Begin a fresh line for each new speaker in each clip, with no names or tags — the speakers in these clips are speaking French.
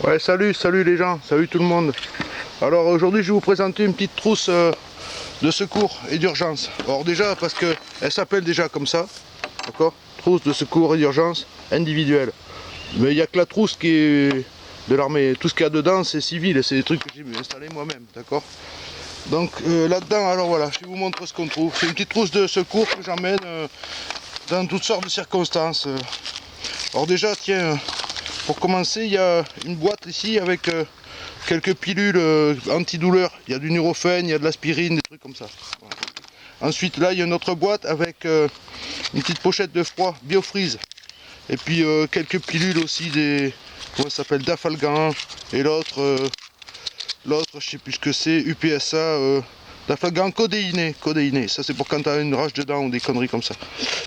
Ouais, salut les gens, salut tout le monde. Alors aujourd'hui je vais vous présenter une petite trousse de secours et d'urgence. Alors déjà parce que elle s'appelle déjà comme ça, d'accord? Trousse de secours et d'urgence individuelle. Mais il n'y a que la trousse qui est de l'armée. Tout ce qu'il y a dedans c'est civil et c'est des trucs que j'ai installés moi-même, d'accord? Donc là-dedans, alors voilà, je vais vous montrer ce qu'on trouve. C'est une petite trousse de secours que j'emmène dans toutes sortes de circonstances. Alors déjà, tiens, pour commencer, il y a une boîte ici avec quelques pilules antidouleurs. Il y a du Nurofen, il y a de l'aspirine, des trucs comme ça. Voilà. Ensuite, là, il y a une autre boîte avec une petite pochette de froid, Biofreeze. Et puis quelques pilules aussi, des, comment ça s'appelle, d'Afalgan. Et l'autre, je sais plus ce que c'est, UPSA, d'Afalgan codéiné. Ça c'est pour quand tu as une rage dedans ou des conneries comme ça.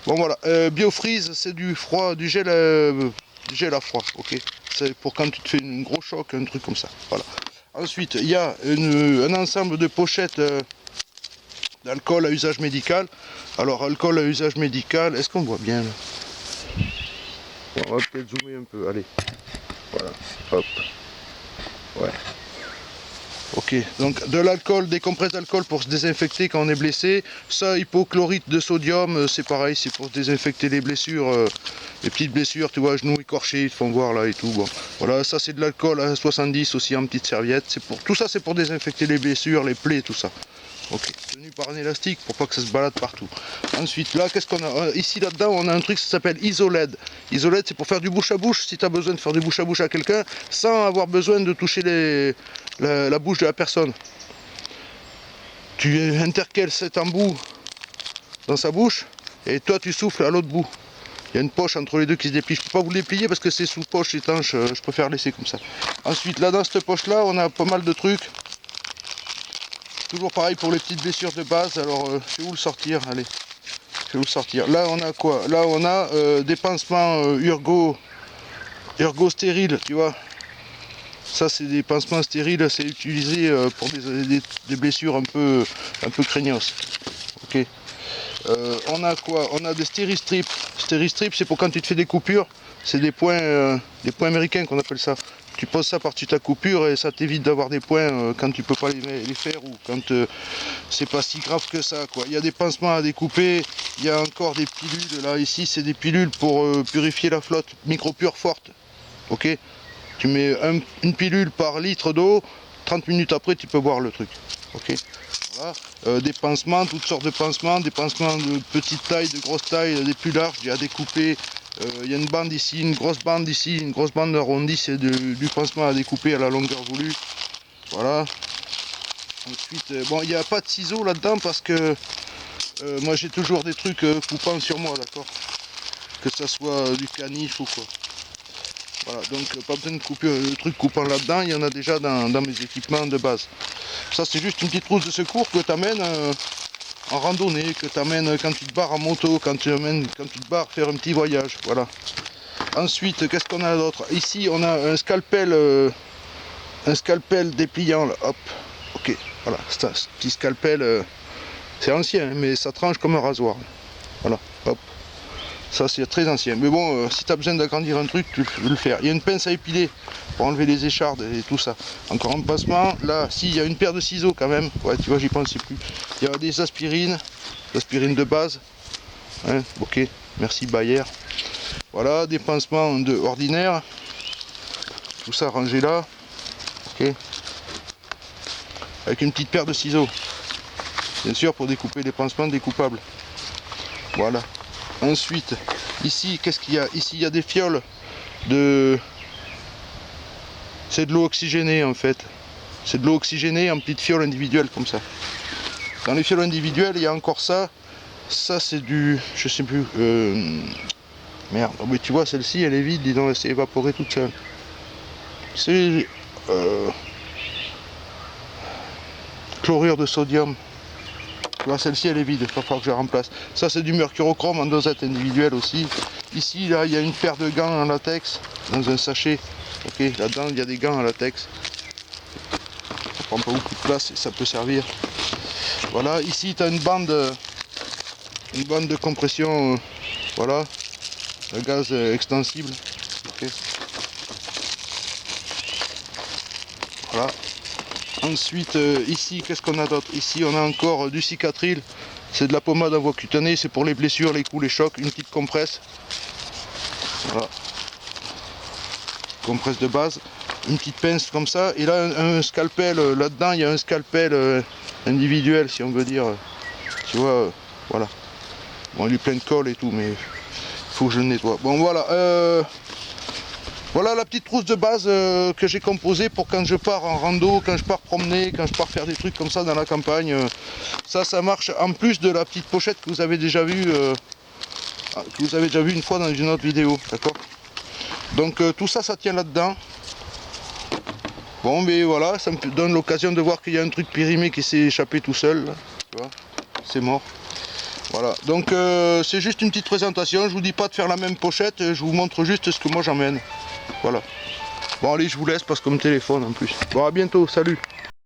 Bon voilà, Biofreeze, c'est du froid, du gel à froid, ok. C'est pour quand tu te fais un gros choc, un truc comme ça. Voilà. Ensuite, il y a un ensemble de pochettes d'alcool à usage médical. Alors, alcool à usage médical, est-ce qu'on voit bien là? Bon, on va peut-être zoomer un peu, allez. Voilà, hop. Ouais. Ok, donc de l'alcool, des compresses d'alcool pour se désinfecter quand on est blessé. Ça, hypochlorite de sodium, c'est pareil, c'est pour se désinfecter les blessures, les petites blessures, tu vois, genoux écorchés, ils te font voir là et tout. Bon, voilà, ça c'est de l'alcool à 70 aussi en petite serviette. Tout ça, c'est pour désinfecter les blessures, les plaies, tout ça. Ok, tenu par un élastique pour pas que ça se balade partout. Ensuite, là, qu'est-ce qu'on a? Ici, là-dedans, on a un truc qui s'appelle Isoled. Isoled, c'est pour faire du bouche à bouche. Si tu as besoin de faire du bouche à bouche à quelqu'un, sans avoir besoin de toucher la bouche de la personne. Tu intercales cet embout dans sa bouche, et toi, tu souffles à l'autre bout. Il y a une poche entre les deux qui se déplie. Je ne peux pas vous le déplier parce que c'est sous poche étanche. Je préfère laisser comme ça. Ensuite, là, dans cette poche-là, on a pas mal de trucs. Toujours pareil pour les petites blessures de base. Alors, je vais vous le sortir. Allez, je vais vous le sortir. Là, on a quoi? Là, on a des pansements Urgo stériles, tu vois. Ça, c'est des pansements stériles. C'est utilisé pour des blessures un peu craignos. Ok. On a quoi? On a des stéristrips. Stéristrips, c'est pour quand tu te fais des coupures. C'est des points américains qu'on appelle ça. Tu poses ça par-dessus ta coupure et ça t'évite d'avoir des points quand tu peux pas les faire ou quand c'est pas si grave que ça, quoi. Il y a des pansements à découper, il y a encore des pilules. Là, ici, c'est des pilules pour purifier la flotte, micro-pure forte. Ok. Tu mets une pilule par litre d'eau, 30 minutes après, tu peux boire le truc. Ok. Voilà. Des pansements, toutes sortes de pansements, des pansements de petite taille, de grosse taille, des plus larges, à découper. Il y a une bande ici, une grosse bande ici, une grosse bande arrondie, c'est du pansement à découper à la longueur voulue. Voilà. Ensuite, bon, il n'y a pas de ciseaux là-dedans parce que moi j'ai toujours des trucs coupants sur moi, d'accord. Que ça soit du canif ou quoi. Voilà, donc pas besoin de couper le truc coupant là-dedans, il y en a déjà dans mes équipements de base. Ça c'est juste une petite trousse de secours que tu amènes en randonnée, que tu amènes quand tu te barres en moto, quand tu te barres faire un petit voyage, voilà. Ensuite, qu'est-ce qu'on a d'autre? Ici on a un scalpel dépliant là, hop, ok, voilà, c'est un petit scalpel, c'est ancien, mais ça tranche comme un rasoir, voilà, hop. Ça c'est très ancien, mais bon, si tu as besoin d'agrandir un truc, tu peux le faire. Il y a une pince à épiler pour enlever les échardes et tout ça. Encore un pansement, là, si, il y a une paire de ciseaux quand même, ouais, tu vois, j'y pensais plus. Il y a des aspirines de base, hein, ok, merci Bayer. Voilà, des pansements ordinaires, tout ça rangé là, ok, avec une petite paire de ciseaux, bien sûr pour découper les pansements découpables. Voilà. Ensuite, ici, qu'est-ce qu'il y a? Ici, il y a des fioles de... C'est de l'eau oxygénée, en fait. C'est de l'eau oxygénée en petites fioles individuelles, comme ça. Dans les fioles individuelles, il y a encore ça. Ça, c'est du... Je sais plus... Merde. Oh, mais tu vois, celle-ci, elle est vide. Dis donc, elle s'est évaporée toute seule. C'est... Chlorure de sodium. Celle-ci elle est vide, il va falloir que je la remplace. Ça c'est du mercurochrome en dosette individuelle aussi. Ici là il y a une paire de gants en latex dans un sachet. Ok, là-dedans il y a des gants en latex. Ça prend pas beaucoup de place et ça peut servir. Voilà, ici tu as une bande de compression, voilà, de gaz extensible. Okay. Voilà. Ensuite, ici, qu'est-ce qu'on a d'autre? Ici, on a encore du cicatril. C'est de la pommade à voie cutanée, c'est pour les blessures, les coups, les chocs. Une petite compresse. Voilà. Compresse de base. Une petite pince comme ça. Et là, un scalpel. Là-dedans, il y a un scalpel individuel, si on veut dire. Tu vois, voilà. Bon, il est plein de colle et tout, mais il faut que je le nettoie. Bon, voilà. Voilà la petite trousse de base que j'ai composée pour quand je pars en rando, quand je pars promener, quand je pars faire des trucs comme ça dans la campagne. Ça marche en plus de la petite pochette que vous avez déjà vue une fois dans une autre vidéo, d'accord? Donc tout ça, ça tient là-dedans. Bon, mais voilà, ça me donne l'occasion de voir qu'il y a un truc périmé qui s'est échappé tout seul. Là, tu vois, c'est mort. Voilà, donc c'est juste une petite présentation. Je vous dis pas de faire la même pochette, je vous montre juste ce que moi j'emmène. Voilà. Bon allez, je vous laisse parce que mon téléphone en plus. Bon, à bientôt, salut.